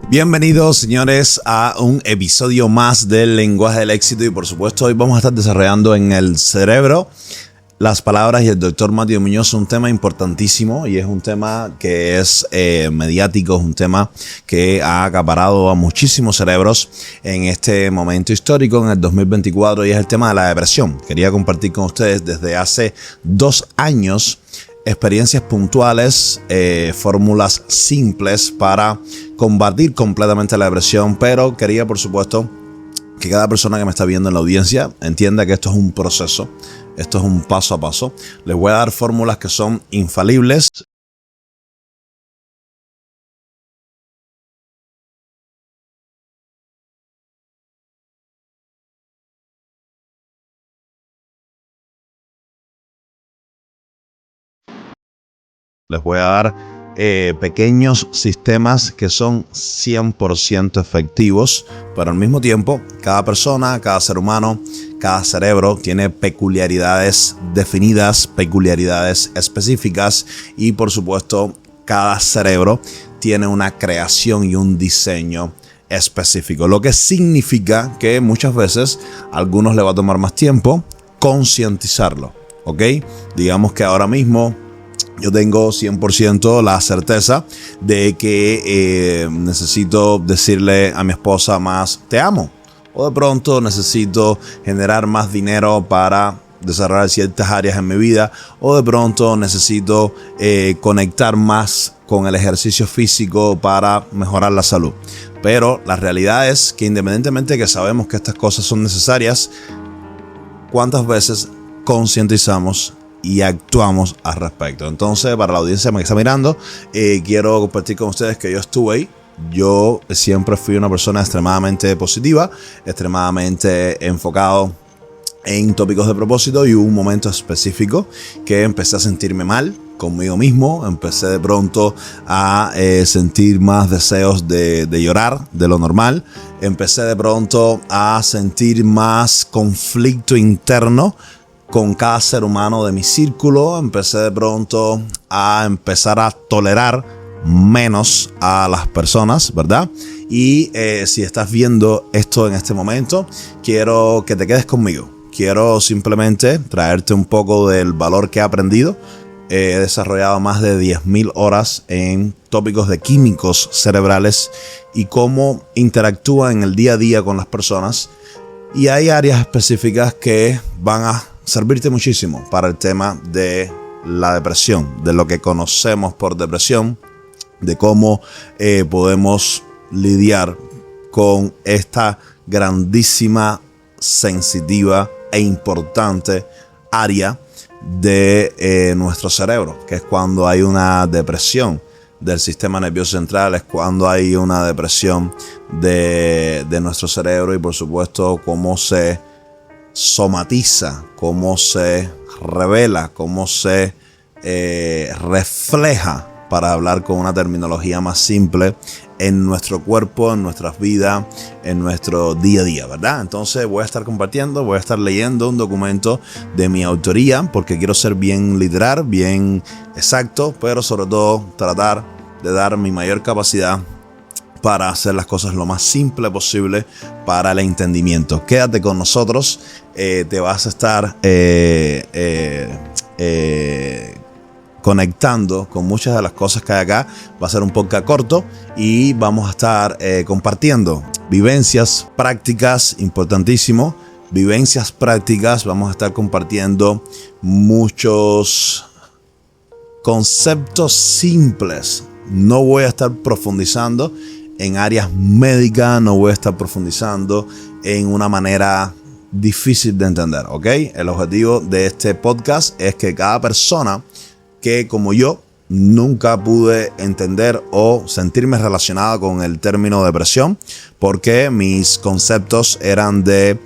Bienvenidos, señores, a un episodio más del Lenguaje del Éxito y por supuesto hoy vamos a estar desarrollando en el cerebro las palabras y el doctor Matthew Muñoz, un tema importantísimo y es un tema que es mediático, es un tema que ha acaparado a muchísimos cerebros en este momento histórico, en el 2024, y es el tema de la depresión. Quería compartir con ustedes desde hace 2 años experiencias puntuales, fórmulas simples para combatir completamente la depresión, pero quería, por supuesto, que cada persona que me está viendo en la audiencia entienda que esto es un proceso, esto es un paso a paso. Les voy a dar fórmulas que son infalibles. Les voy a dar pequeños sistemas que son 100% efectivos, pero al mismo tiempo cada persona, cada ser humano, cada cerebro tiene peculiaridades definidas, peculiaridades específicas y por supuesto cada cerebro tiene una creación y un diseño específico, lo que significa que muchas veces a algunos le va a tomar más tiempo concientizarlo, ¿ok? Digamos que ahora mismo yo tengo 100% la certeza de que necesito decirle a mi esposa más te amo. O de pronto necesito generar más dinero para desarrollar ciertas áreas en mi vida. O de pronto necesito conectar más con el ejercicio físico para mejorar la salud. Pero la realidad es que independientemente de que sabemos que estas cosas son necesarias, ¿cuántas veces concientizamos y actuamos al respecto? Entonces, para la audiencia que está mirando, quiero compartir con ustedes que yo estuve ahí. Yo siempre fui una persona extremadamente positiva, extremadamente enfocado en tópicos de propósito, y hubo un momento específico que empecé a sentirme mal conmigo mismo. Empecé de pronto a sentir más deseos de llorar de lo normal. Empecé de pronto a sentir más conflicto interno con cada ser humano de mi círculo. Empecé de pronto a empezar a tolerar menos a las personas, ¿verdad? Y si estás viendo esto en este momento, quiero que te quedes conmigo. Quiero simplemente traerte un poco del valor que he aprendido. He desarrollado más de 10.000 horas en tópicos de químicos cerebrales y cómo interactúa en el día a día con las personas. Y hay áreas específicas que van a servirte muchísimo para el tema de la depresión, de lo que conocemos por depresión, de cómo podemos lidiar con esta grandísima, sensitiva e importante área de nuestro cerebro, que es cuando hay una depresión del sistema nervioso central, es cuando hay una depresión de nuestro cerebro, y por supuesto cómo se somatiza, cómo se revela, cómo se refleja, para hablar con una terminología más simple, en nuestro cuerpo, en nuestras vidas, en nuestro día a día, ¿verdad? Entonces voy a estar compartiendo, voy a estar leyendo un documento de mi autoría, porque quiero ser bien literal, bien exacto, pero sobre todo tratar de dar mi mayor capacidad para hacer las cosas lo más simple posible para el entendimiento. Quédate con nosotros, te vas a estar conectando con muchas de las cosas que hay acá. Va a ser un podcast corto y vamos a estar compartiendo vivencias prácticas, importantísimo, vivencias prácticas. Vamos a estar compartiendo muchos conceptos simples. No voy a estar profundizando en áreas médicas, no voy a estar profundizando en una manera difícil de entender, ¿ok? El objetivo de este podcast es que cada persona que, como yo, nunca pude entender o sentirme relacionado con el término depresión, porque mis conceptos eran de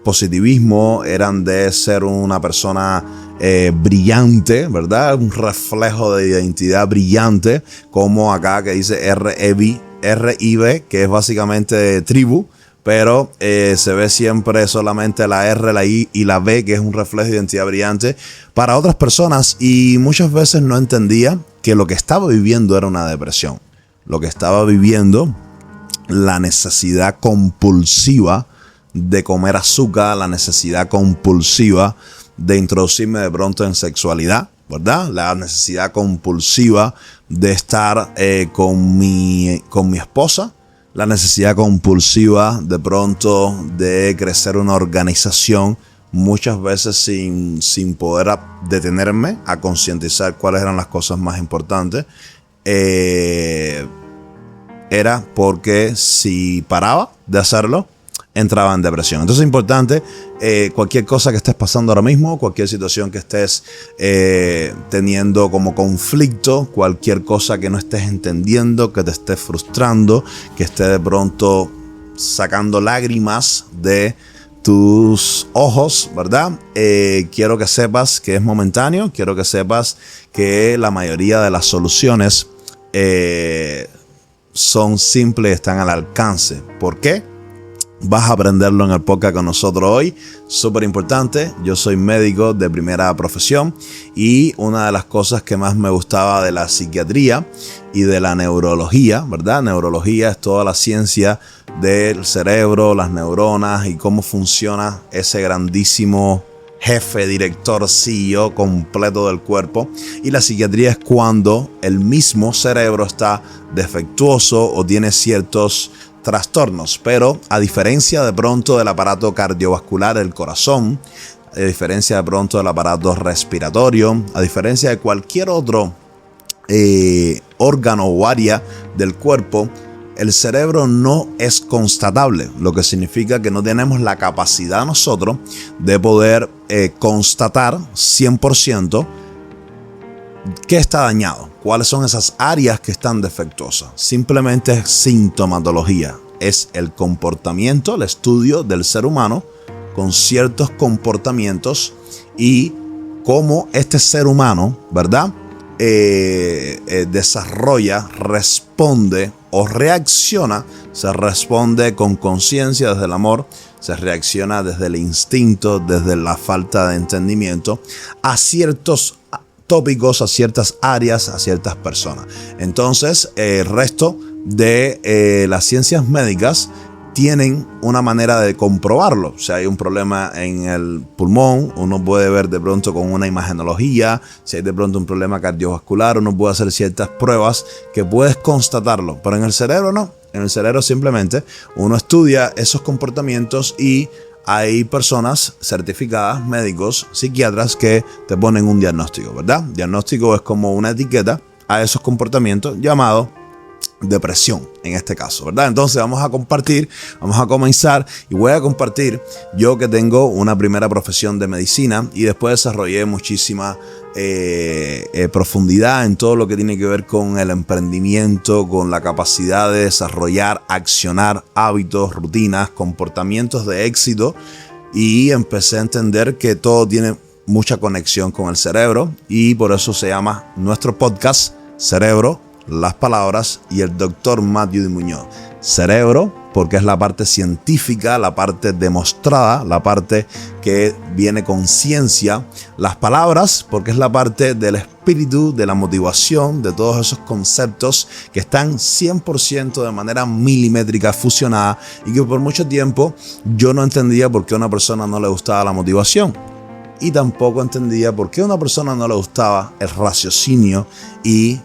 positivismo, eran de ser una persona brillante, ¿verdad? Un reflejo de identidad brillante, como acá que dice RIB, que es básicamente tribu, pero se ve siempre solamente la R, la I y la B, que es un reflejo de identidad brillante para otras personas, y muchas veces no entendía que lo que estaba viviendo era una depresión. Lo que estaba viviendo la necesidad compulsiva de comer azúcar, la necesidad compulsiva de introducirme de pronto en sexualidad, ¿verdad? La necesidad compulsiva de estar con mi esposa, la necesidad compulsiva de pronto de crecer una organización, muchas veces sin poder detenerme a concientizar cuáles eran las cosas más importantes. Era porque si paraba de hacerlo, entraba en depresión. Entonces es importante, cualquier cosa que estés pasando ahora mismo, cualquier situación que estés teniendo como conflicto, cualquier cosa que no estés entendiendo, que te esté frustrando, que esté de pronto sacando lágrimas de tus ojos, ¿verdad? Quiero que sepas que es momentáneo, quiero que sepas que la mayoría de las soluciones son simples, están al alcance. ¿Por qué? Vas a aprenderlo en el podcast con nosotros hoy. Súper importante. Yo soy médico de primera profesión y una de las cosas que más me gustaba de la psiquiatría y de la neurología, ¿verdad? Neurología es toda la ciencia del cerebro, las neuronas y cómo funciona ese grandísimo jefe, director, CEO completo del cuerpo. Y la psiquiatría es cuando el mismo cerebro está defectuoso o tiene ciertos trastornos. Pero a diferencia de pronto del aparato cardiovascular, el corazón, a diferencia de pronto del aparato respiratorio, a diferencia de cualquier otro órgano o área del cuerpo, el cerebro no es constatable, lo que significa que no tenemos la capacidad nosotros de poder constatar 100% qué está dañado, cuáles son esas áreas que están defectuosas. Simplemente es sintomatología, es el comportamiento, el estudio del ser humano con ciertos comportamientos y cómo este ser humano, ¿verdad? Desarrolla, responde o reacciona. Se responde con conciencia desde el amor, se reacciona desde el instinto, desde la falta de entendimiento a ciertos tópicos, a ciertas áreas, a ciertas personas. Entonces el resto de las ciencias médicas tienen una manera de comprobarlo. Si hay un problema en el pulmón, uno puede ver de pronto con una imagenología. Si hay de pronto un problema cardiovascular, uno puede hacer ciertas pruebas que puedes constatarlo. Pero en el cerebro no. En el cerebro simplemente uno estudia esos comportamientos y hay personas certificadas, médicos, psiquiatras que te ponen un diagnóstico, ¿verdad? Diagnóstico es como una etiqueta a esos comportamientos llamado depresión en este caso, ¿verdad? Entonces vamos a comenzar y voy a compartir yo que tengo una primera profesión de medicina y después desarrollé muchísima profundidad en todo lo que tiene que ver con el emprendimiento, con la capacidad de desarrollar, accionar hábitos, rutinas, comportamientos de éxito y empecé a entender que todo tiene mucha conexión con el cerebro y por eso se llama nuestro podcast Cerebro, las palabras y el doctor Matthew D. Muñoz. Cerebro, porque es la parte científica, la parte demostrada, la parte que viene con ciencia. Las palabras, porque es la parte del espíritu, de la motivación, de todos esos conceptos que están 100% de manera milimétrica fusionada y que por mucho tiempo yo no entendía por qué a una persona no le gustaba la motivación. Y tampoco entendía por qué a una persona no le gustaba el raciocinio y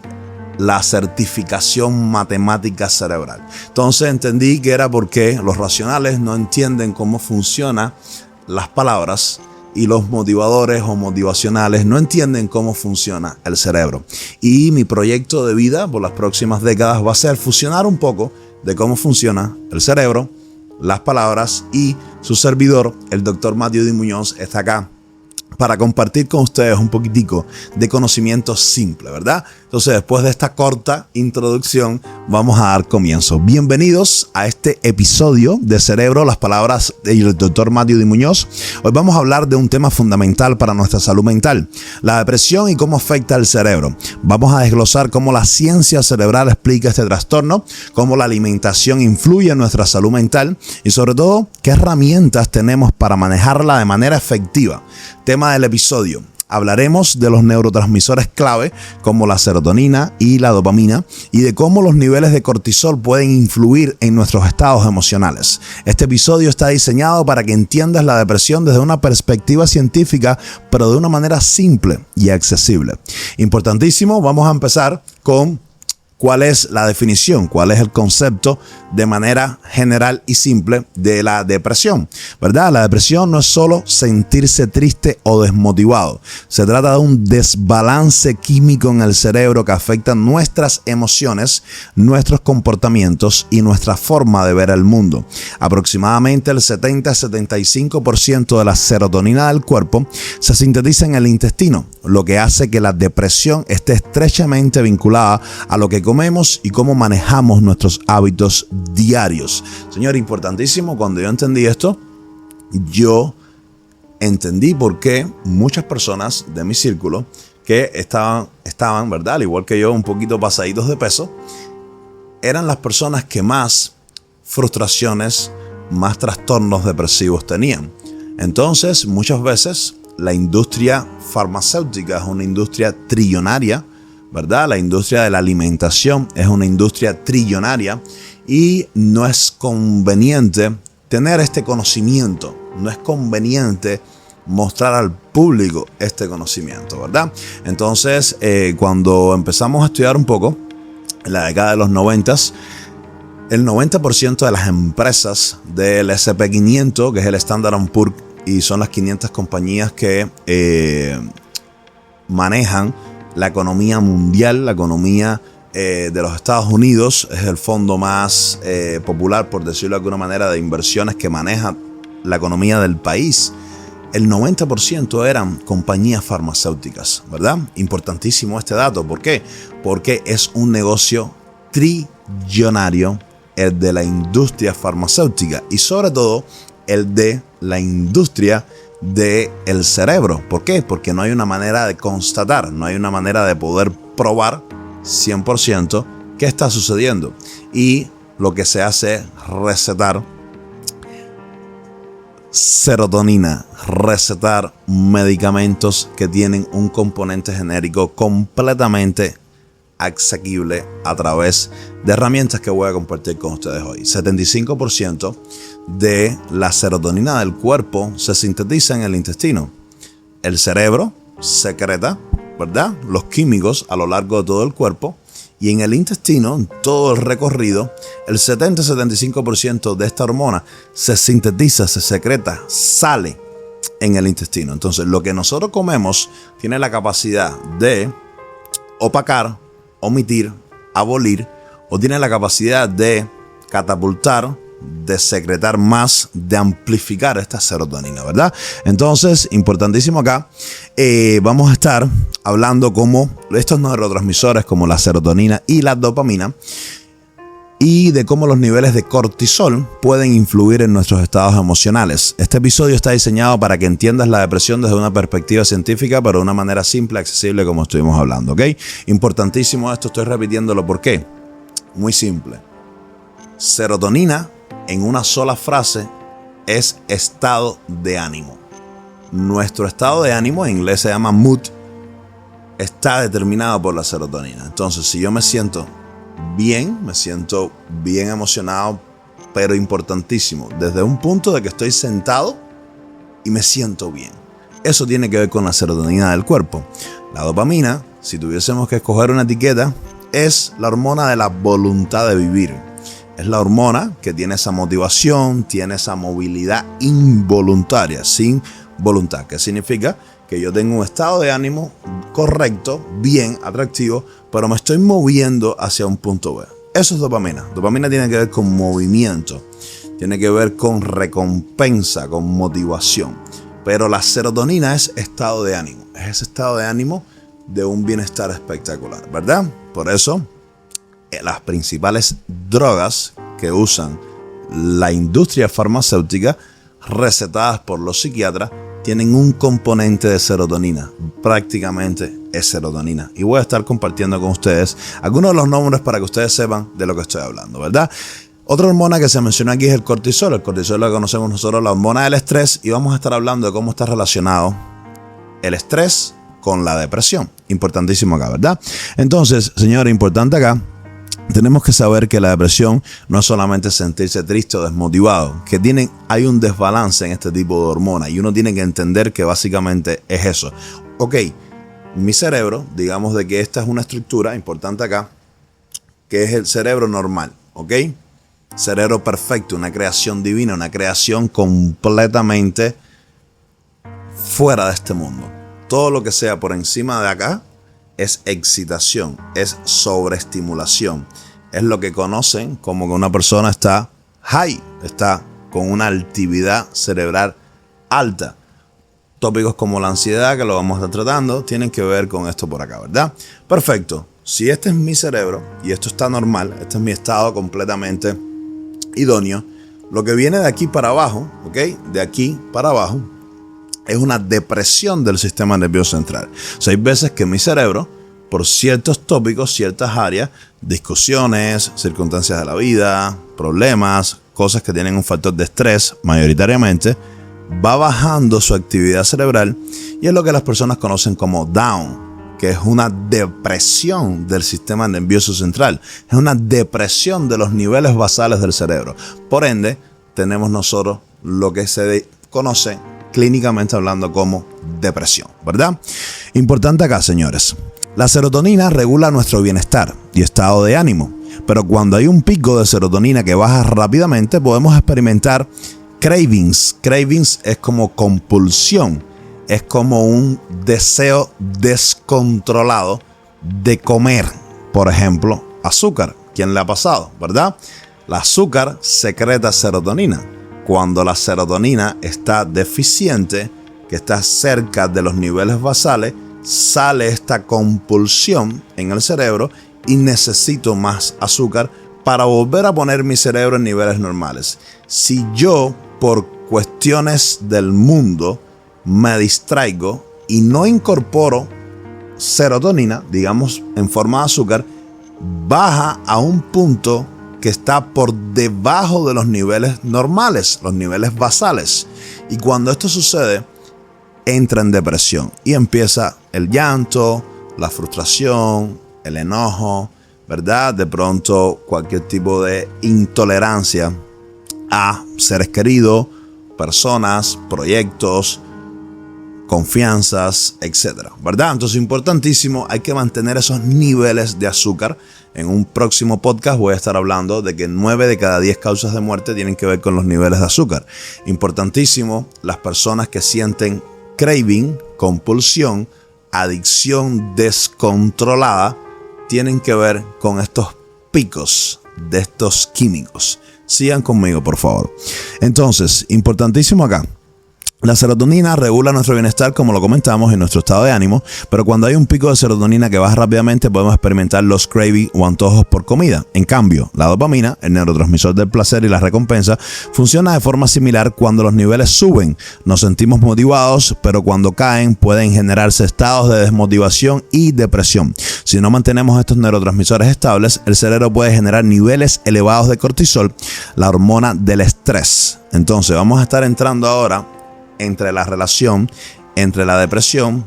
la certificación matemática cerebral. Entonces entendí que era porque los racionales no entienden cómo funcionan las palabras y los motivadores o motivacionales no entienden cómo funciona el cerebro. Y mi proyecto de vida por las próximas décadas va a ser fusionar un poco de cómo funciona el cerebro, las palabras y su servidor, el doctor Matthew D. Muñoz, está acá para compartir con ustedes un poquitico de conocimiento simple, ¿verdad? Entonces, después de esta corta introducción, vamos a dar comienzo. Bienvenidos a este episodio de Cerebro, las palabras del doctor Matthew D. Muñoz. Hoy vamos a hablar de un tema fundamental para nuestra salud mental, la depresión y cómo afecta al cerebro. Vamos a desglosar cómo la ciencia cerebral explica este trastorno, cómo la alimentación influye en nuestra salud mental y sobre todo, qué herramientas tenemos para manejarla de manera efectiva. Tema del episodio: Hablaremos de los neurotransmisores clave como la serotonina y la dopamina y de cómo los niveles de cortisol pueden influir en nuestros estados emocionales. Este episodio está diseñado para que entiendas la depresión desde una perspectiva científica, pero de una manera simple y accesible. Importantísimo, vamos a empezar con cuál es la definición, cuál es el concepto de manera general y simple de la depresión, ¿verdad? La depresión no es solo sentirse triste o desmotivado. Se trata de un desbalance químico en el cerebro que afecta nuestras emociones, nuestros comportamientos y nuestra forma de ver el mundo. Aproximadamente el 70-75% de la serotonina del cuerpo se sintetiza en el intestino, lo que hace que la depresión esté estrechamente vinculada a lo que comemos y cómo manejamos nuestros hábitos diarios. Señor, importantísimo, cuando yo entendí esto, yo entendí por qué muchas personas de mi círculo que estaban, ¿verdad? Al igual que yo, un poquito pasaditos de peso, eran las personas que más frustraciones, más trastornos depresivos tenían. Entonces, muchas veces la industria farmacéutica es una industria trillonaria, ¿verdad? La industria de la alimentación es una industria trillonaria y no es conveniente tener este conocimiento, no es conveniente mostrar al público este conocimiento, ¿verdad? Entonces, cuando empezamos a estudiar un poco, en la década de los 90, el 90% de las empresas del S&P 500, que es el Standard & Poor's, y son las 500 compañías que manejan la economía mundial, la economía de los Estados Unidos, es el fondo más popular, por decirlo de alguna manera, de inversiones que maneja la economía del país. El 90% eran compañías farmacéuticas, ¿verdad? Importantísimo este dato. ¿Por qué? Porque es un negocio trillonario el de la industria farmacéutica y sobre todo el de la industria del cerebro. ¿Por qué? Porque no hay una manera de constatar, no hay una manera de poder probar 100% qué está sucediendo. Y lo que se hace es recetar serotonina, recetar medicamentos que tienen un componente genérico completamente asequible a través de herramientas que voy a compartir con ustedes hoy. 75% de la serotonina del cuerpo se sintetiza en el intestino. El cerebro secreta, ¿verdad?, los químicos a lo largo de todo el cuerpo y en el intestino, en todo el recorrido, el 70-75% de esta hormona se sintetiza, se secreta, sale en el intestino. Entonces, lo que nosotros comemos tiene la capacidad de opacar, omitir, abolir, o tiene la capacidad de catapultar, de secretar más, de amplificar esta serotonina, ¿verdad? Entonces, importantísimo acá, vamos a estar hablando cómo estos neurotransmisores como la serotonina y la dopamina y de cómo los niveles de cortisol pueden influir en nuestros estados emocionales. Este episodio está diseñado para que entiendas la depresión desde una perspectiva científica, pero de una manera simple, accesible, como estuvimos hablando, ¿ok? Importantísimo esto, estoy repitiéndolo. ¿Por qué? Muy simple. Serotonina, en una sola frase, es estado de ánimo. Nuestro estado de ánimo, en inglés se llama mood, está determinado por la serotonina. Entonces, si yo me siento bien emocionado, pero importantísimo, desde un punto de que estoy sentado y me siento bien. Eso tiene que ver con la serotonina del cuerpo. La dopamina, si tuviésemos que escoger una etiqueta, es la hormona de la voluntad de vivir. Es la hormona que tiene esa motivación, tiene esa movilidad involuntaria, sin voluntad. ¿Qué significa? Que yo tengo un estado de ánimo correcto, bien, atractivo, pero me estoy moviendo hacia un punto B. Eso es dopamina. Dopamina tiene que ver con movimiento, tiene que ver con recompensa, con motivación. Pero la serotonina es estado de ánimo. Es ese estado de ánimo de un bienestar espectacular, ¿verdad? Por eso, las principales drogas que usan la industria farmacéutica, recetadas por los psiquiatras, tienen un componente de serotonina. Prácticamente es serotonina. Y voy a estar compartiendo con ustedes algunos de los nombres para que ustedes sepan de lo que estoy hablando, ¿verdad? Otra hormona que se menciona aquí es el cortisol. El cortisol lo conocemos nosotros, la hormona del estrés, y vamos a estar hablando de cómo está relacionado el estrés con la depresión. Importantísimo acá, ¿verdad? Entonces, señores, importante acá. Tenemos que saber que la depresión no es solamente sentirse triste o desmotivado, que hay un desbalance en este tipo de hormonas y uno tiene que entender que básicamente es eso. Ok, mi cerebro, digamos de que esta es una estructura importante acá, que es el cerebro normal, ¿ok? Cerebro perfecto, una creación divina, una creación completamente fuera de este mundo. Todo lo que sea por encima de acá es excitación, es sobreestimulación. Es lo que conocen como que una persona está high, está con una actividad cerebral alta. Tópicos como la ansiedad, que lo vamos a estar tratando, tienen que ver con esto por acá, ¿verdad? Perfecto. Si este es mi cerebro y esto está normal, este es mi estado completamente idóneo, lo que viene de aquí para abajo, ¿ok? De aquí para abajo, es una depresión del sistema nervioso central. O sea, hay veces que mi cerebro, por ciertos tópicos, ciertas áreas, discusiones, circunstancias de la vida, problemas, cosas que tienen un factor de estrés mayoritariamente, va bajando su actividad cerebral y es lo que las personas conocen como down, que es una depresión del sistema nervioso central. Es una depresión de los niveles basales del cerebro. Por ende, tenemos nosotros lo que se conoce clínicamente hablando como depresión, ¿verdad? Importante acá, señores. La serotonina regula nuestro bienestar y estado de ánimo, pero cuando hay un pico de serotonina que baja rápidamente, podemos experimentar cravings. Cravings es como compulsión, es como un deseo descontrolado de comer, por ejemplo, azúcar. ¿Quién le ha pasado, verdad? El azúcar secreta serotonina. Cuando la serotonina está deficiente, que está cerca de los niveles basales, sale esta compulsión en el cerebro y necesito más azúcar para volver a poner mi cerebro en niveles normales. Si yo, por cuestiones del mundo, me distraigo y no incorporo serotonina, digamos en forma de azúcar, baja a un punto que está por debajo de los niveles normales, los niveles basales. Y cuando esto sucede, entra en depresión y empieza el llanto, la frustración, el enojo, ¿verdad? De pronto cualquier tipo de intolerancia a seres queridos, personas, proyectos, confianzas, etcétera, ¿verdad? Entonces, importantísimo, hay que mantener esos niveles de azúcar. En un próximo podcast voy a estar hablando de que 9 de cada 10 causas de muerte tienen que ver con los niveles de azúcar. Importantísimo, las personas que sienten craving, compulsión, adicción descontrolada, tienen que ver con estos picos de estos químicos. Sigan conmigo, por favor. Entonces, importantísimo acá. La serotonina regula nuestro bienestar, como lo comentamos, en nuestro estado de ánimo, pero cuando hay un pico de serotonina que baja rápidamente podemos experimentar los cravings o antojos por comida. En cambio, la dopamina, el neurotransmisor del placer y la recompensa, funciona de forma similar. Cuando los niveles suben, nos sentimos motivados, pero cuando caen pueden generarse estados de desmotivación y depresión. Si no mantenemos estos neurotransmisores estables, el cerebro puede generar niveles elevados de cortisol, la hormona del estrés. Entonces, vamos a estar entrando ahora entre la relación entre la depresión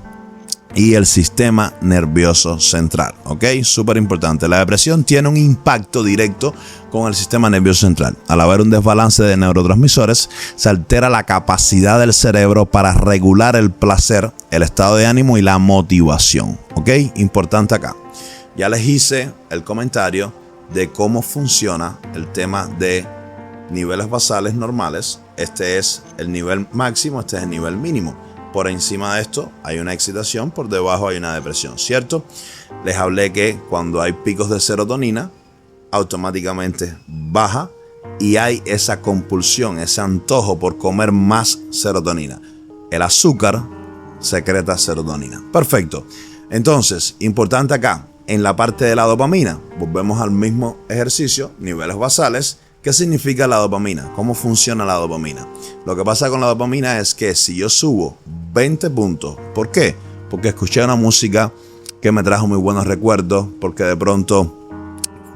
y el sistema nervioso central, ¿ok? Súper importante. La depresión tiene un impacto directo con el sistema nervioso central. Al haber un desbalance de neurotransmisores, se altera la capacidad del cerebro para regular el placer, el estado de ánimo y la motivación, ¿ok? Importante acá. Ya les hice el comentario de cómo funciona el tema de niveles basales normales. Este es el nivel máximo, este es el nivel mínimo. Por encima de esto hay una excitación, por debajo hay una depresión, ¿cierto? Les hablé que cuando hay picos de serotonina, automáticamente baja y hay esa compulsión, ese antojo por comer más serotonina. El azúcar secreta serotonina. Perfecto. Entonces, importante acá, en la parte de la dopamina, volvemos al mismo ejercicio, niveles basales. ¿Qué significa la dopamina? ¿Cómo funciona la dopamina? Lo que pasa con la dopamina es que si yo subo 20 puntos, ¿por qué? Porque escuché una música que me trajo muy buenos recuerdos, porque de pronto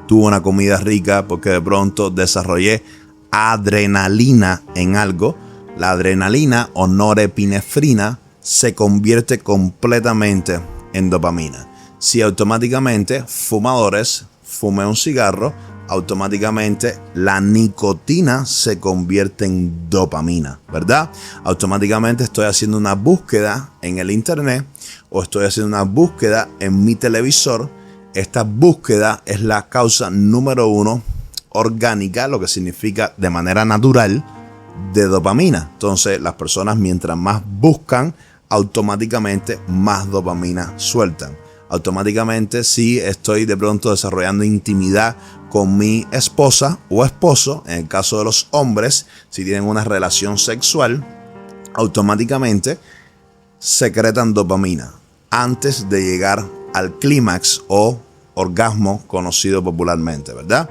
tuve una comida rica, porque de pronto desarrollé adrenalina en algo. La adrenalina o norepinefrina se convierte completamente en dopamina. Si automáticamente fumadores fumen un cigarro, automáticamente la nicotina se convierte en dopamina, ¿verdad? Automáticamente estoy haciendo una búsqueda en el internet o estoy haciendo una búsqueda en mi televisor. Esta búsqueda es la causa número 1 orgánica, lo que significa de manera natural, de dopamina. Entonces las personas mientras más buscan, automáticamente más dopamina sueltan. Automáticamente si estoy de pronto desarrollando intimidad con mi esposa o esposo, en el caso de los hombres, si tienen una relación sexual, automáticamente secretan dopamina antes de llegar al clímax o orgasmo conocido popularmente, ¿verdad?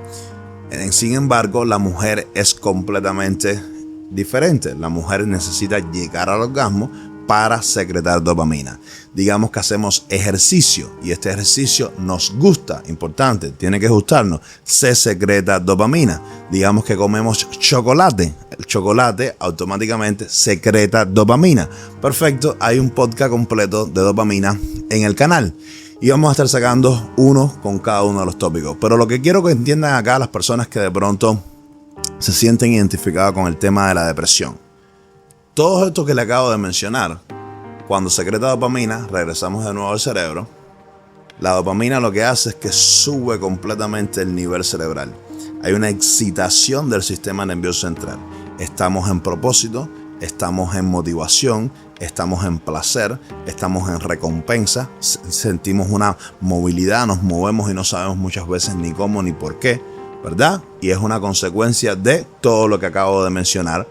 Sin embargo, la mujer es completamente diferente. La mujer necesita llegar al orgasmo para secretar dopamina. Digamos que hacemos ejercicio y este ejercicio nos gusta, importante, tiene que gustarnos, se secreta dopamina. Digamos que comemos chocolate, el chocolate automáticamente secreta dopamina. Perfecto, hay un podcast completo de dopamina en el canal y vamos a estar sacando uno con cada uno de los tópicos. Pero lo que quiero que entiendan acá las personas que de pronto se sienten identificadas con el tema de la depresión. Todo esto que le acabo de mencionar, cuando secreta dopamina, regresamos de nuevo al cerebro. La dopamina lo que hace es que sube completamente el nivel cerebral. Hay una excitación del sistema nervioso central. Estamos en propósito, estamos en motivación, estamos en placer, estamos en recompensa, sentimos una movilidad, nos movemos y no sabemos muchas veces ni cómo ni por qué, ¿verdad? Y es una consecuencia de todo lo que acabo de mencionar.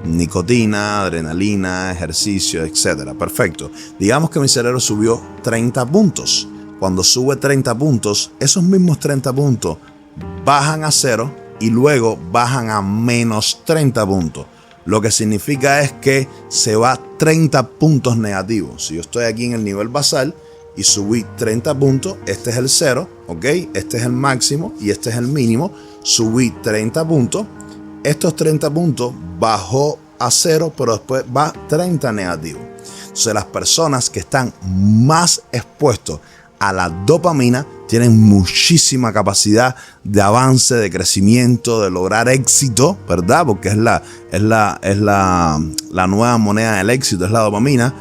Nicotina, adrenalina, ejercicio, etc. Perfecto. Digamos que mi cerebro subió 30 puntos. Cuando sube 30 puntos, esos mismos 30 puntos bajan a 0 y luego bajan a menos 30 puntos. Lo que significa es que se va 30 puntos negativos. Si yo estoy aquí en el nivel basal y subí 30 puntos, este es el 0, ¿ok? Este es el máximo y este es el mínimo. Subí 30 puntos. Estos 30 puntos bajó a 0, pero después va 30 negativo. Entonces las personas que están más expuestos a la dopamina tienen muchísima capacidad de avance, de crecimiento, de lograr éxito, ¿verdad? Porque es la nueva moneda del éxito, es la dopamina.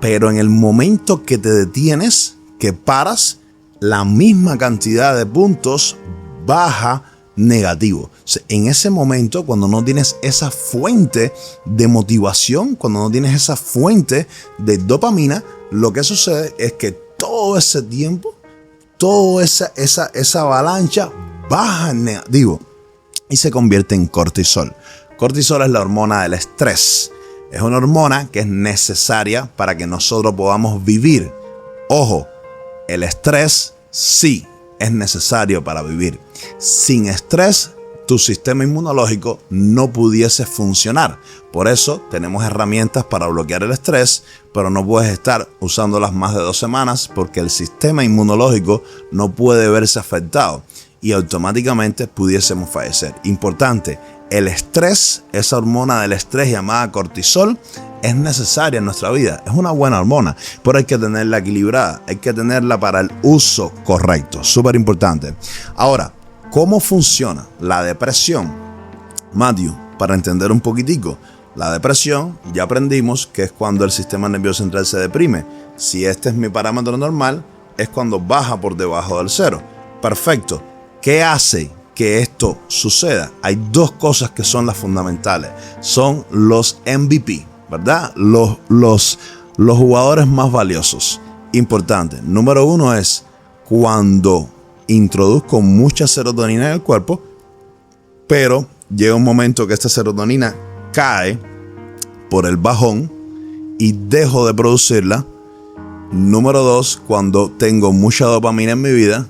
Pero en el momento que te detienes, que paras, la misma cantidad de puntos baja negativo. O sea, en ese momento, cuando no tienes esa fuente de motivación, cuando no tienes esa fuente de dopamina, lo que sucede es que todo ese tiempo, toda esa avalancha baja en negativo y se convierte en cortisol. Cortisol es la hormona del estrés. Es una hormona que es necesaria para que nosotros podamos vivir. Ojo, el estrés sí es necesario para vivir. Sin estrés, tu sistema inmunológico no pudiese funcionar. Por eso tenemos herramientas para bloquear el estrés, pero no puedes estar usándolas más de 2 semanas porque el sistema inmunológico no puede verse afectado y automáticamente pudiésemos fallecer. Importante, el estrés, esa hormona del estrés llamada cortisol, es necesaria en nuestra vida. Es una buena hormona, pero hay que tenerla equilibrada. Hay que tenerla para el uso correcto. Súper importante. Ahora, ¿cómo funciona la depresión? Matthew, para entender un poquitico. La depresión, ya aprendimos que es cuando el sistema nervioso central se deprime. Si este es mi parámetro normal, es cuando baja por debajo del 0. Perfecto. ¿Qué hace que esto suceda? Hay 2 cosas que son las fundamentales. Son los MVP, ¿verdad? Los jugadores más valiosos. Importante. Número 1 es cuando introduzco mucha serotonina en el cuerpo, pero llega un momento que esta serotonina cae por el bajón y dejo de producirla. Número 2, cuando tengo mucha dopamina en mi vida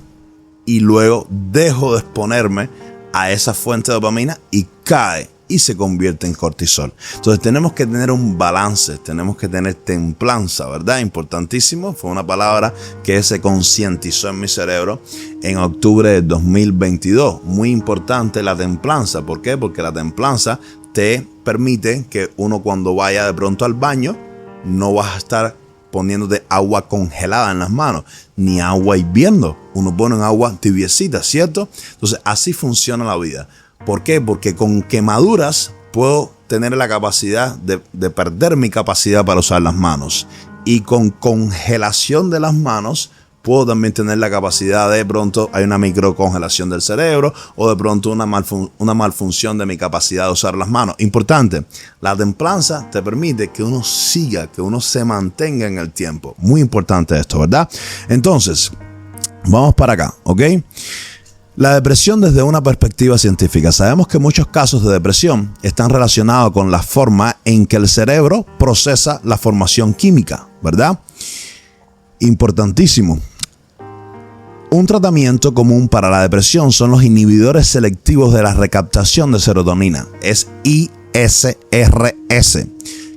y luego dejo de exponerme a esa fuente de dopamina y cae y se convierte en cortisol. Entonces tenemos que tener un balance, tenemos que tener templanza, ¿verdad? Importantísimo, fue una palabra que se concientizó en mi cerebro en octubre de 2022. Muy importante la templanza, ¿por qué? Porque la templanza te permite que uno cuando vaya de pronto al baño no vas a estar poniéndote agua congelada en las manos, ni agua hirviendo. Uno pone en agua tibiecita, ¿cierto? Entonces, así funciona la vida. ¿Por qué? Porque con quemaduras puedo tener la capacidad de perder mi capacidad para usar las manos. Y con congelación de las manos puedo también tener la capacidad de pronto hay una microcongelación del cerebro o de pronto una malfunción de mi capacidad de usar las manos. Importante, la templanza te permite que uno siga, que uno se mantenga en el tiempo. Muy importante esto, ¿verdad? Entonces, vamos para acá, ¿ok? La depresión desde una perspectiva científica. Sabemos que muchos casos de depresión están relacionados con la forma en que el cerebro procesa la formación química, ¿verdad? Importantísimo. Un tratamiento común para la depresión son los inhibidores selectivos de la recaptación de serotonina. Es ISRS,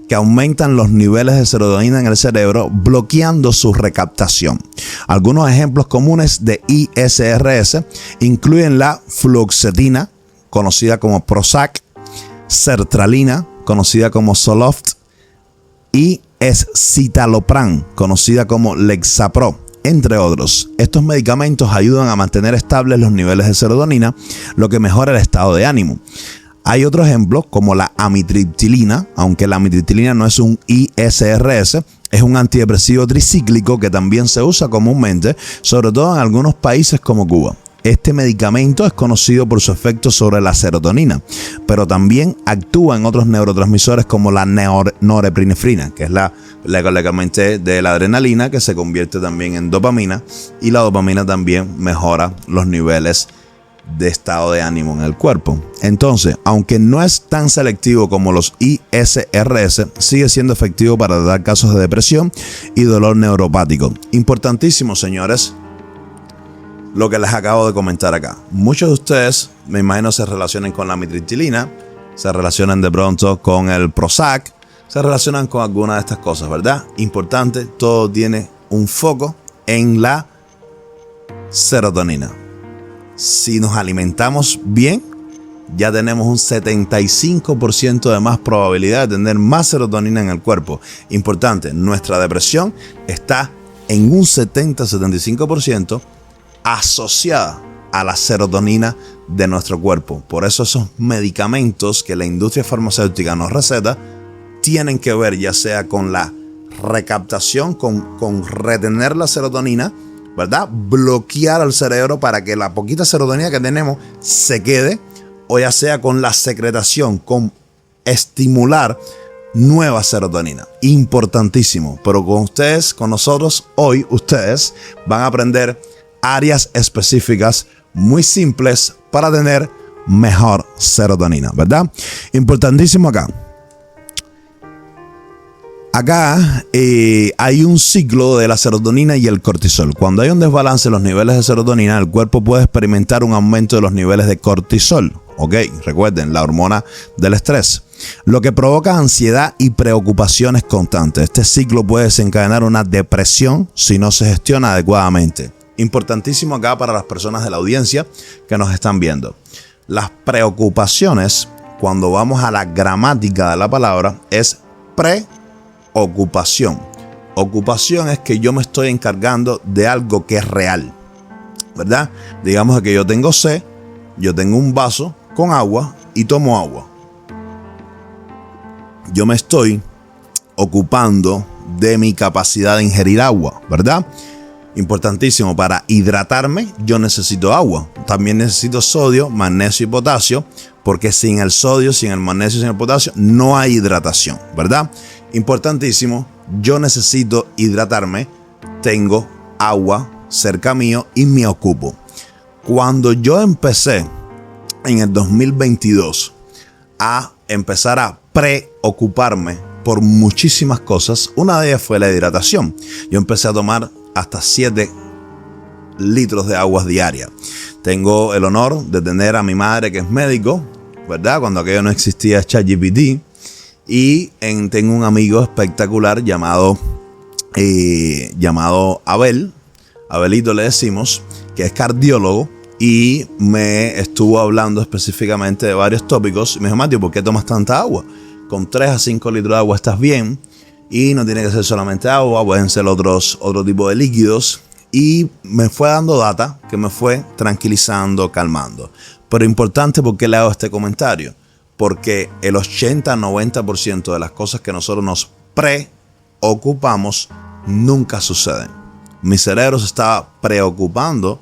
que aumentan los niveles de serotonina en el cerebro, bloqueando su recaptación. Algunos ejemplos comunes de ISRS incluyen la fluoxetina, conocida como Prozac, sertralina, conocida como Zoloft, y escitalopram, conocida como Lexapro, entre otros. Estos medicamentos ayudan a mantener estables los niveles de serotonina, lo que mejora el estado de ánimo. Hay otros ejemplos como la amitriptilina, aunque la amitriptilina no es un ISRS, es un antidepresivo tricíclico que también se usa comúnmente, sobre todo en algunos países como Cuba. Este medicamento es conocido por su efecto sobre la serotonina, pero también actúa en otros neurotransmisores como la norepinefrina, que es la que comenté de la adrenalina, que se convierte también en dopamina, y la dopamina también mejora los niveles de estado de ánimo en el cuerpo. Entonces, aunque no es tan selectivo como los ISRS, sigue siendo efectivo para tratar casos de depresión y dolor neuropático. Importantísimo, señores, lo que les acabo de comentar acá. Muchos de ustedes, me imagino, se relacionan con la amitriptilina, se relacionan de pronto con el Prozac, se relacionan con alguna de estas cosas, ¿verdad? Importante, todo tiene un foco en la serotonina. Si nos alimentamos bien, ya tenemos un 75% de más probabilidad de tener más serotonina en el cuerpo. Importante, nuestra depresión está en un 70-75% asociada a la serotonina de nuestro cuerpo. Por eso esos medicamentos que la industria farmacéutica nos receta tienen que ver ya sea con la recaptación, con retener la serotonina, ¿verdad? Bloquear al cerebro para que la poquita serotonina que tenemos se quede, o ya sea con la secretación, con estimular nueva serotonina. Importantísimo. Pero con ustedes, con nosotros, hoy ustedes van a aprender áreas específicas muy simples para tener mejor serotonina, ¿verdad? Importantísimo acá. Acá hay un ciclo de la serotonina y el cortisol. Cuando hay un desbalance en los niveles de serotonina, el cuerpo puede experimentar un aumento de los niveles de cortisol. Ok, recuerden, la hormona del estrés, lo que provoca ansiedad y preocupaciones constantes. Este ciclo puede desencadenar una depresión si no se gestiona adecuadamente. Importantísimo acá para las personas de la audiencia que nos están viendo. Las preocupaciones, cuando vamos a la gramática de la palabra, es preocupación. Ocupación es que yo me estoy encargando de algo que es real, ¿verdad? Digamos que yo tengo sed, yo tengo un vaso con agua y tomo agua. Yo me estoy ocupando de mi capacidad de ingerir agua, ¿verdad? Importantísimo, para hidratarme yo necesito agua. También necesito sodio, magnesio y potasio, porque sin el sodio, sin el magnesio, sin el potasio no hay hidratación, ¿verdad? Importantísimo, yo necesito hidratarme, tengo agua cerca mío y me ocupo. Cuando yo empecé en el 2022 a empezar a preocuparme por muchísimas cosas, una de ellas fue la hidratación. Yo empecé a tomar hasta 7 litros de agua diaria. Tengo el honor de tener a mi madre que es médico, ¿verdad? Cuando aquello no existía ChatGPT. Y tengo un amigo espectacular llamado Abel. Abelito le decimos, que es cardiólogo. Y me estuvo hablando específicamente de varios tópicos. Me dijo, Mateo, ¿por qué tomas tanta agua? Con 3 a 5 litros de agua estás bien. Y no tiene que ser solamente agua, pueden ser otro tipo de líquidos. Y me fue dando data que me fue tranquilizando, calmando. Pero importante, ¿por qué le hago este comentario? Porque el 80-90% de las cosas que nosotros nos preocupamos nunca suceden. Mi cerebro se estaba preocupando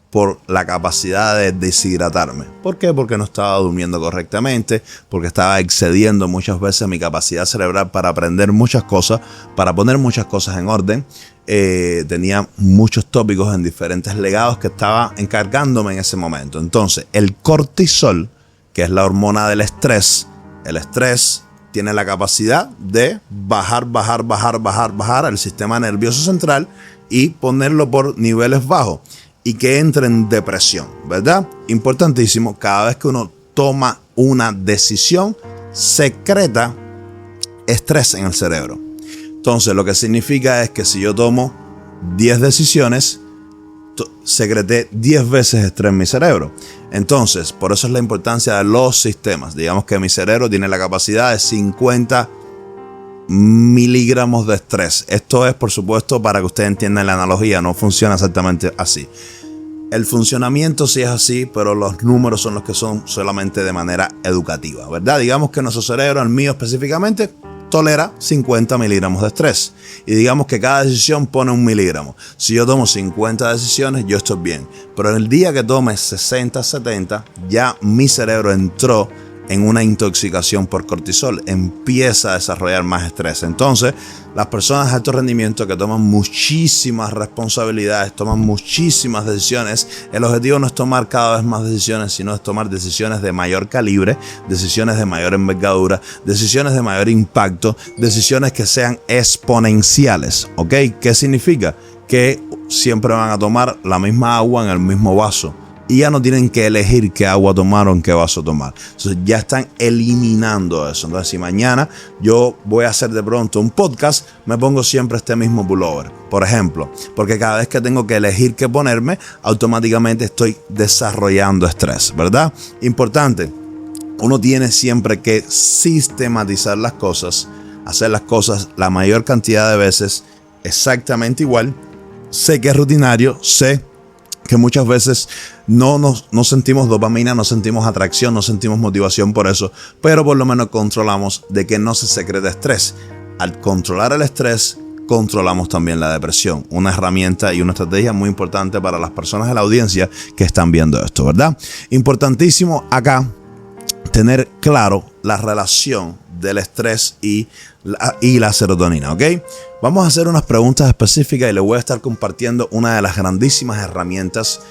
por la capacidad de deshidratarme. ¿Por qué? Porque no estaba durmiendo correctamente, porque estaba excediendo muchas veces mi capacidad cerebral para aprender muchas cosas, para poner muchas cosas en orden. Tenía muchos tópicos en diferentes legados que estaba encargándome en ese momento. Entonces, el cortisol, que es la hormona del estrés, el estrés tiene la capacidad de bajar el sistema nervioso central y ponerlo por niveles bajos y que entre en depresión, ¿verdad? Importantísimo, cada vez que uno toma una decisión, secreta estrés en el cerebro. Entonces, lo que significa es que si yo tomo 10 decisiones, secreté 10 veces estrés en mi cerebro. Entonces, por eso es la importancia de los sistemas. Digamos que mi cerebro tiene la capacidad de 50 miligramos de estrés. Esto es, por supuesto, para que ustedes entiendan la analogía. No funciona exactamente así. El funcionamiento sí es así, pero los números son los que son solamente de manera educativa, ¿verdad? Digamos que nuestro cerebro, el mío específicamente, tolera 50 miligramos de estrés. Y digamos que cada decisión pone 1 miligramo. Si yo tomo 50 decisiones, yo estoy bien. Pero el día que tome 60, 70, ya mi cerebro entró en una intoxicación por cortisol. Empieza a desarrollar más estrés. Entonces, las personas de alto rendimiento que toman muchísimas responsabilidades, toman muchísimas decisiones, el objetivo no es tomar cada vez más decisiones, sino es tomar decisiones de mayor calibre, decisiones de mayor envergadura, decisiones de mayor impacto, decisiones que sean exponenciales. ¿Ok? ¿Qué significa? Que siempre van a tomar la misma agua en el mismo vaso. Y ya no tienen que elegir qué agua tomar o en qué vaso tomar. Entonces ya están eliminando eso. Entonces si mañana yo voy a hacer de pronto un podcast, me pongo siempre este mismo pullover, por ejemplo. Porque cada vez que tengo que elegir qué ponerme, automáticamente estoy desarrollando estrés, ¿verdad? Importante, uno tiene siempre que sistematizar las cosas, hacer las cosas la mayor cantidad de veces exactamente igual. Sé que es rutinario, sé que muchas veces no sentimos dopamina, no sentimos atracción, no sentimos motivación por eso, pero por lo menos controlamos de que no se secrete estrés. Al controlar el estrés, controlamos también la depresión. Una herramienta y una estrategia muy importante para las personas de la audiencia que están viendo esto, ¿verdad? Importantísimo acá tener claro la relación del estrés y la serotonina, ¿ok? Vamos a hacer unas preguntas específicas y les voy a estar compartiendo una de las grandísimas herramientas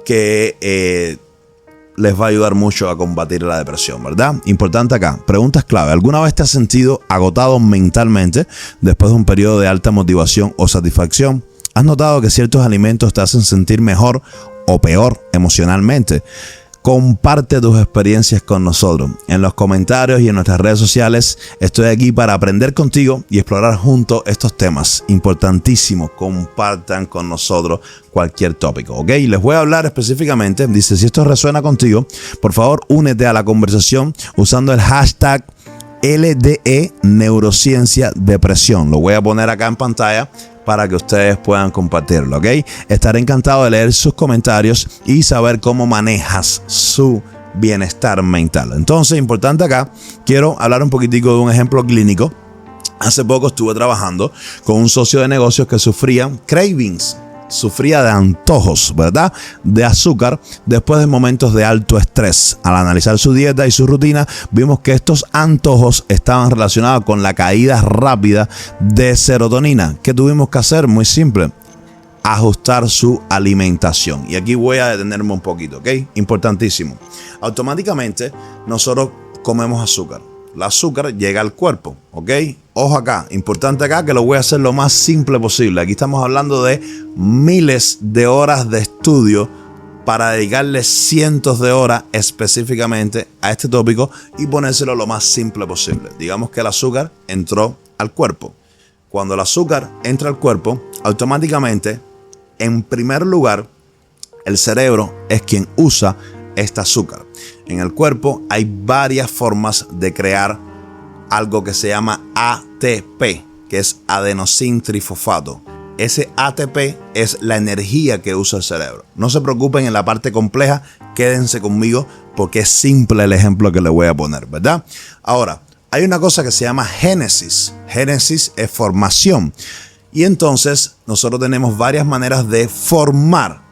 que les va a ayudar mucho a combatir la depresión, ¿verdad? Importante acá, preguntas clave. ¿Alguna vez te has sentido agotado mentalmente después de un periodo de alta motivación o satisfacción? ¿Has notado que ciertos alimentos te hacen sentir mejor o peor emocionalmente? Comparte tus experiencias con nosotros. En los comentarios y en nuestras redes sociales estoy aquí para aprender contigo y explorar juntos estos temas. Importantísimo, compartan con nosotros cualquier tópico, ¿ok? Les voy a hablar específicamente, dice, si esto resuena contigo, por favor únete a la conversación usando el hashtag LDE Neurociencia Depresión. Lo voy a poner acá en pantalla para que ustedes puedan compartirlo, ¿ok? Estaré encantado de leer sus comentarios y saber cómo manejas su bienestar mental. Entonces, importante acá, quiero hablar un poquitico de un ejemplo clínico. Hace poco estuve trabajando con un socio de negocios que sufría cravings, sufría de antojos, ¿verdad? De azúcar después de momentos de alto estrés. Al analizar su dieta y su rutina, vimos que estos antojos estaban relacionados con la caída rápida de serotonina. ¿Qué tuvimos que hacer? Muy simple, ajustar su alimentación. Y aquí voy a detenerme un poquito, ¿ok? Importantísimo. Automáticamente nosotros comemos azúcar. El azúcar llega al cuerpo, ¿ok? Ojo acá, importante acá que lo voy a hacer lo más simple posible. Aquí estamos hablando de miles de horas de estudio para dedicarle cientos de horas específicamente a este tópico y ponérselo lo más simple posible. Digamos que el azúcar entró al cuerpo. Cuando el azúcar entra al cuerpo, automáticamente, en primer lugar, el cerebro es quien usa este azúcar. En el cuerpo hay varias formas de crear algo que se llama ATP. que es adenosín trifosfato. Ese ATP es la energía que usa el cerebro. No se preocupen en la parte compleja, quédense conmigo porque es simple el ejemplo que les voy a poner, ¿verdad? Ahora, hay una cosa que se llama génesis. Génesis es formación. Y entonces nosotros tenemos varias maneras de formar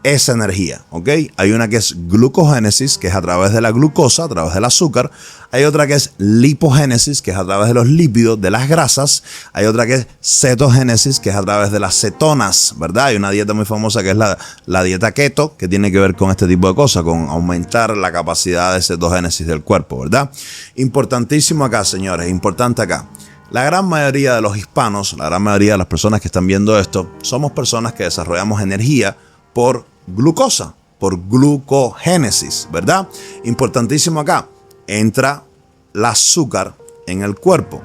esa energía, ¿ok? Hay una que es glucogénesis, que es a través de la glucosa, a través del azúcar. Hay otra que es lipogénesis, que es a través de los lípidos, de las grasas. Hay otra que es cetogénesis, que es a través de las cetonas, ¿verdad? Hay una dieta muy famosa que es la dieta keto, que tiene que ver con este tipo de cosas, con aumentar la capacidad de cetogénesis del cuerpo, ¿verdad? Importantísimo acá, señores, importante acá. La gran mayoría de los hispanos, la gran mayoría de las personas que están viendo esto, somos personas que desarrollamos energía por glucosa, por glucogénesis, ¿verdad? Importantísimo acá, entra el azúcar en el cuerpo.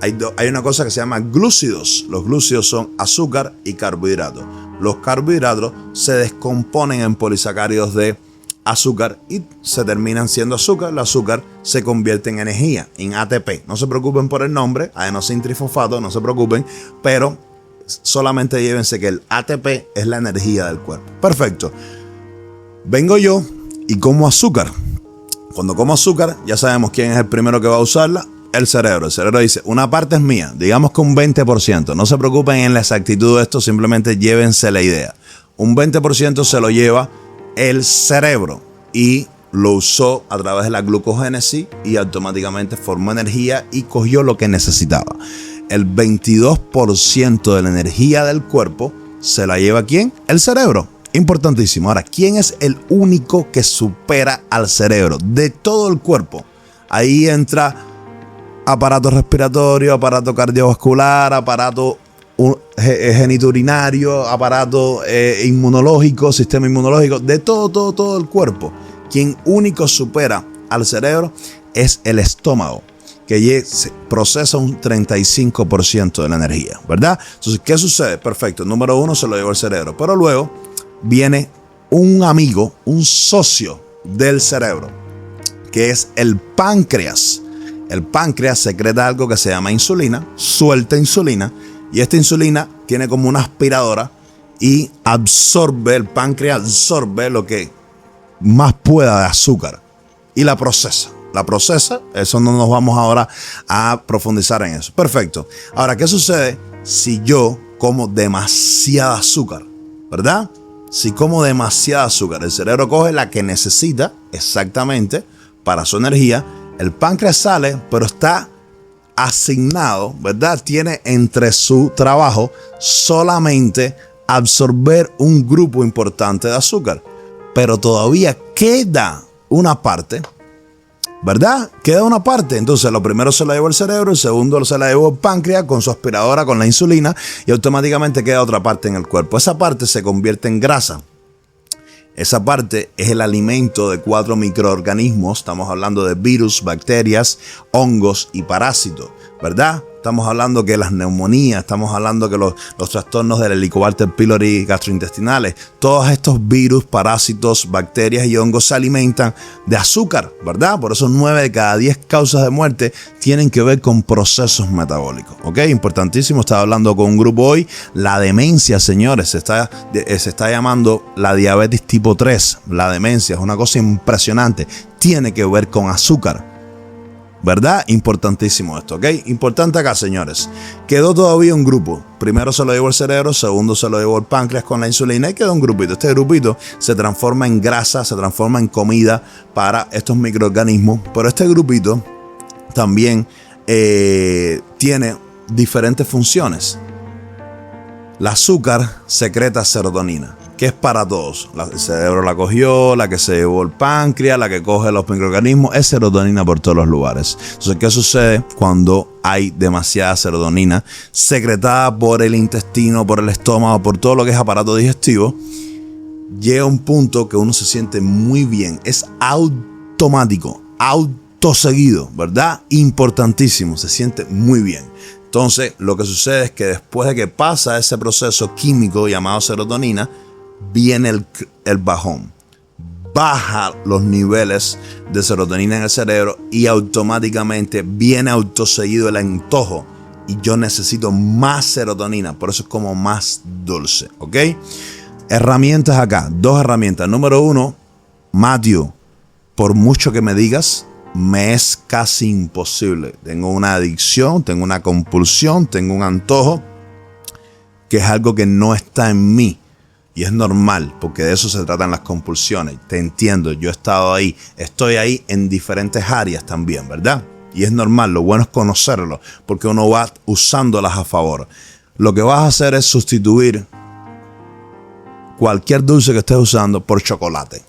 Hay una cosa que se llama glúcidos. Los glúcidos son azúcar y carbohidratos. Los carbohidratos se descomponen en polisacáridos de azúcar y se terminan siendo azúcar. El azúcar se convierte en energía, en ATP. No se preocupen por el nombre, adenosín trifosfato, no se preocupen, pero solamente llévense que el ATP es la energía del cuerpo. Perfecto. Vengo yo y como azúcar. Cuando como azúcar, ya sabemos quién es el primero que va a usarla. El cerebro. El cerebro dice, una parte es mía. Digamos que un 20%. No se preocupen en la exactitud de esto, simplemente llévense la idea. Un 20% se lo lleva el cerebro y lo usó a través de la glucogénesis y automáticamente formó energía y cogió lo que necesitaba. El 22% de la energía del cuerpo se la lleva ¿quién? El cerebro. Importantísimo. Ahora, ¿quién es el único que supera al cerebro? De todo el cuerpo. Ahí entra aparato respiratorio, aparato cardiovascular, aparato genitourinario, aparato inmunológico, sistema inmunológico, de todo el cuerpo. Quien único supera al cerebro es el estómago, que procesa un 35% de la energía, ¿verdad? Entonces, ¿qué sucede? Perfecto, número uno se lo llevó el cerebro, pero luego viene un amigo, un socio del cerebro, que es el páncreas. El páncreas secreta algo que se llama insulina, suelta insulina, y esta insulina tiene como una aspiradora y el páncreas absorbe lo que más pueda de azúcar y la procesa. Eso no nos vamos ahora a profundizar en eso. Perfecto. Ahora, ¿qué sucede si yo como demasiada azúcar? ¿Verdad? Si como demasiada azúcar, el cerebro coge la que necesita exactamente para su energía. El páncreas sale, pero está asignado, ¿verdad? Tiene entre su trabajo solamente absorber un grupo importante de azúcar. Pero todavía queda una parte, ¿verdad? Queda una parte. Entonces, lo primero se la llevó el cerebro, el segundo se la llevó el páncreas con su aspiradora, con la insulina, y automáticamente queda otra parte en el cuerpo. Esa parte se convierte en grasa. Esa parte es el alimento de 4 microorganismos. Estamos hablando de virus, bacterias, hongos y parásitos, ¿verdad? Estamos hablando que las neumonías, estamos hablando que los trastornos del Helicobacter pylori gastrointestinales, todos estos virus, parásitos, bacterias y hongos se alimentan de azúcar, ¿verdad? Por eso 9 de cada 10 causas de muerte tienen que ver con procesos metabólicos, ¿ok? Importantísimo, estaba hablando con un grupo hoy, la demencia, señores, se está llamando la diabetes tipo 3, la demencia, es una cosa impresionante, tiene que ver con azúcar. ¿Verdad? Importantísimo esto, ¿ok? Importante acá, señores. Quedó todavía un grupo. Primero se lo llevó el cerebro, segundo se lo llevó el páncreas con la insulina y quedó un grupito. Este grupito se transforma en grasa, se transforma en comida para estos microorganismos. Pero este grupito también tiene diferentes funciones. El azúcar secreta serotonina, que es para todos. El cerebro la cogió, la que se llevó el páncreas, la que coge los microorganismos, es serotonina por todos los lugares. Entonces, ¿qué sucede cuando hay demasiada serotonina secretada por el intestino, por el estómago, por todo lo que es aparato digestivo? Llega un punto que uno se siente muy bien. Es automático, autoseguido, ¿verdad? Importantísimo, se siente muy bien. Entonces, lo que sucede es que después de que pasa ese proceso químico llamado serotonina, viene el bajón. Baja los niveles de serotonina en el cerebro y automáticamente viene autoseguido el antojo y yo necesito más serotonina, por eso es como más dulce, ¿ok? Herramientas acá, 2 herramientas. Número 1, Matthew, por mucho que me digas, me es casi imposible. Tengo una adicción, tengo una compulsión, tengo un antojo, que es algo que no está en mí. Y es normal, porque de eso se tratan las compulsiones. Te entiendo, yo he estado ahí, estoy ahí en diferentes áreas también, ¿verdad? Y es normal, lo bueno es conocerlo, porque uno va usándolas a favor. Lo que vas a hacer es sustituir cualquier dulce que estés usando por chocolate,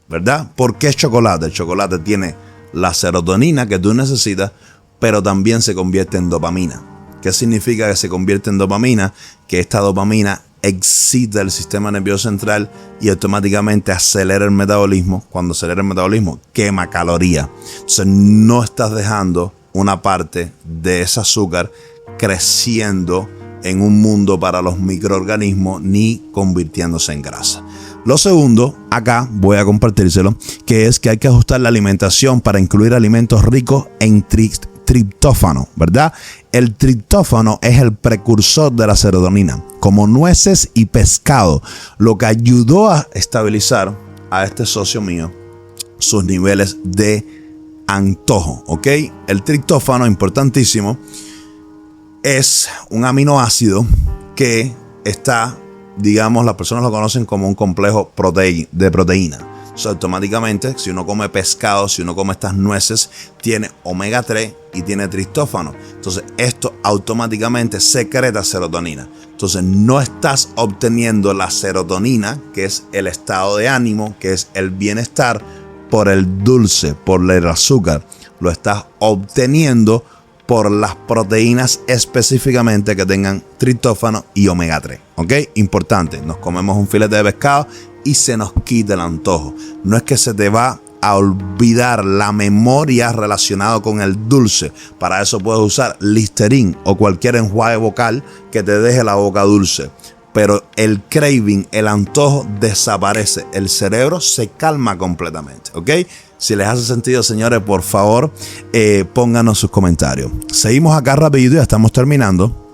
¿verdad? ¿Por qué chocolate? El chocolate tiene la serotonina que tú necesitas, pero también se convierte en dopamina. ¿Qué significa que se convierte en dopamina? Que esta dopamina excita el sistema nervioso central y automáticamente acelera el metabolismo. Cuando acelera el metabolismo, quema calorías. Entonces no estás dejando una parte de ese azúcar creciendo en un mundo para los microorganismos ni convirtiéndose en grasa. Lo segundo, acá voy a compartírselo, que es que hay que ajustar la alimentación para incluir alimentos ricos en triptófano, ¿verdad? El triptófano es el precursor de la serotonina, como nueces y pescado, lo que ayudó a estabilizar a este socio mío sus niveles de antojo, ¿ok? El triptófano, importantísimo, es un aminoácido que está, digamos, las personas lo conocen como un complejo de proteína. O sea, automáticamente, si uno come pescado, si uno come estas nueces, tiene omega 3 y tiene triptófano. Entonces, esto automáticamente secreta serotonina. Entonces, no estás obteniendo la serotonina, que es el estado de ánimo, que es el bienestar, por el dulce, por el azúcar. Lo estás obteniendo por las proteínas específicamente que tengan triptófano y omega 3. ¿Ok? Importante, nos comemos un filete de pescado y se nos quita el antojo. No es que se te va a olvidar la memoria relacionada con el dulce. Para eso puedes usar Listerine o cualquier enjuague bucal que te deje la boca dulce. Pero el craving, el antojo desaparece. El cerebro se calma completamente. ¿Ok? Si les hace sentido, señores, por favor, pónganos sus comentarios. Seguimos acá rapidito, ya estamos terminando.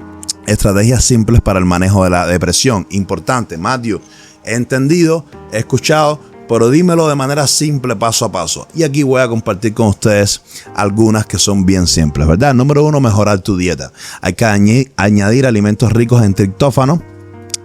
Estrategias simples para el manejo de la depresión. Importante, Matthew. He entendido, he escuchado, pero dímelo de manera simple, paso a paso. Y aquí voy a compartir con ustedes algunas que son bien simples, ¿verdad? Número 1, mejorar tu dieta. Hay que añadir alimentos ricos en triptófano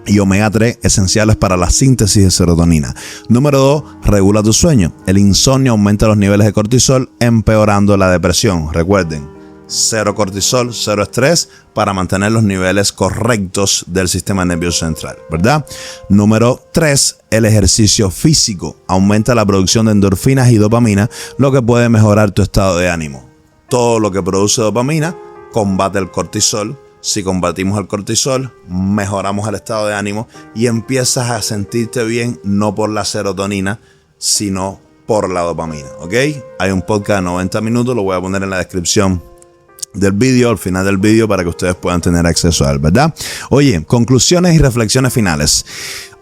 y omega 3 esenciales para la síntesis de serotonina. Número 2, regula tu sueño. El insomnio aumenta los niveles de cortisol, empeorando la depresión. Recuerden, 0 cortisol, 0 estrés para mantener los niveles correctos del sistema nervioso central, ¿verdad? Número 3, el ejercicio físico. Aumenta la producción de endorfinas y dopamina, lo que puede mejorar tu estado de ánimo. Todo lo que produce dopamina combate el cortisol. Si combatimos el cortisol, mejoramos el estado de ánimo y empiezas a sentirte bien, no por la serotonina, sino por la dopamina, ¿ok? Hay un podcast de 90 minutos, lo voy a poner en la descripción del vídeo, al final del vídeo, para que ustedes puedan tener acceso a él, ¿verdad? Oye, conclusiones y reflexiones finales.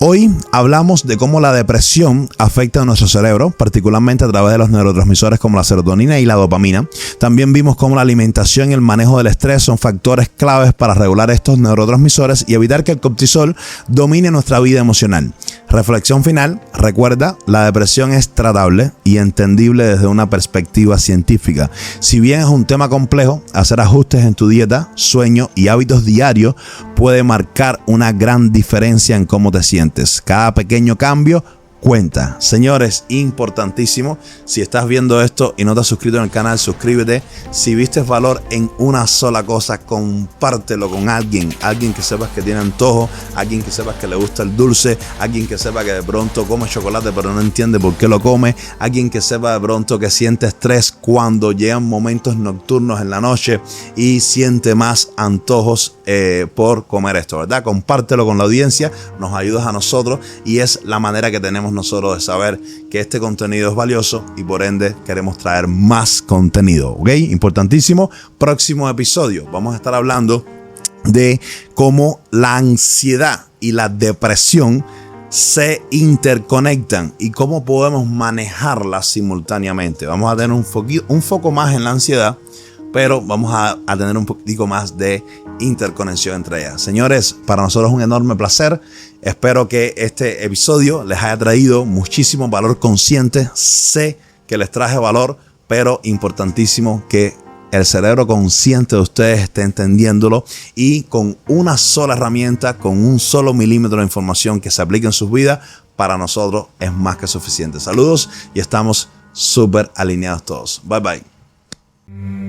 Hoy hablamos de cómo la depresión afecta a nuestro cerebro, particularmente a través de los neurotransmisores como la serotonina y la dopamina. También vimos cómo la alimentación y el manejo del estrés son factores claves para regular estos neurotransmisores y evitar que el cortisol domine nuestra vida emocional. Reflexión final, recuerda, la depresión es tratable y entendible desde una perspectiva científica. Si bien es un tema complejo, hacer ajustes en tu dieta, sueño y hábitos diarios puede marcar una gran diferencia en cómo te sientes. Cada pequeño cambio cuenta. Señores, importantísimo, si estás viendo esto y no te has suscrito en el canal, suscríbete. Si vistes valor en una sola cosa, compártelo con alguien que sepas que tiene antojo, alguien que sepas que le gusta el dulce, alguien que sepa que de pronto come chocolate pero no entiende por qué lo come, alguien que sepa de pronto que siente estrés cuando llegan momentos nocturnos en la noche y siente más antojos por comer esto, ¿verdad? Compártelo con la audiencia, nos ayudas a nosotros y es la manera que tenemos nosotros de saber que este contenido es valioso y por ende queremos traer más contenido, ¿ok? Importantísimo. Próximo episodio vamos a estar hablando de cómo la ansiedad y la depresión se interconectan y cómo podemos manejarlas simultáneamente. Vamos a tener un foco más en la ansiedad pero vamos a tener un poquitico más de interconexión entre ellas. Señores, para nosotros es un enorme placer. Espero que este episodio les haya traído muchísimo valor consciente. Sé que les traje valor, pero importantísimo que el cerebro consciente de ustedes esté entendiéndolo, y con una sola herramienta, con un solo milímetro de información que se aplique en sus vidas, para nosotros es más que suficiente. Saludos y estamos súper alineados todos. Bye bye.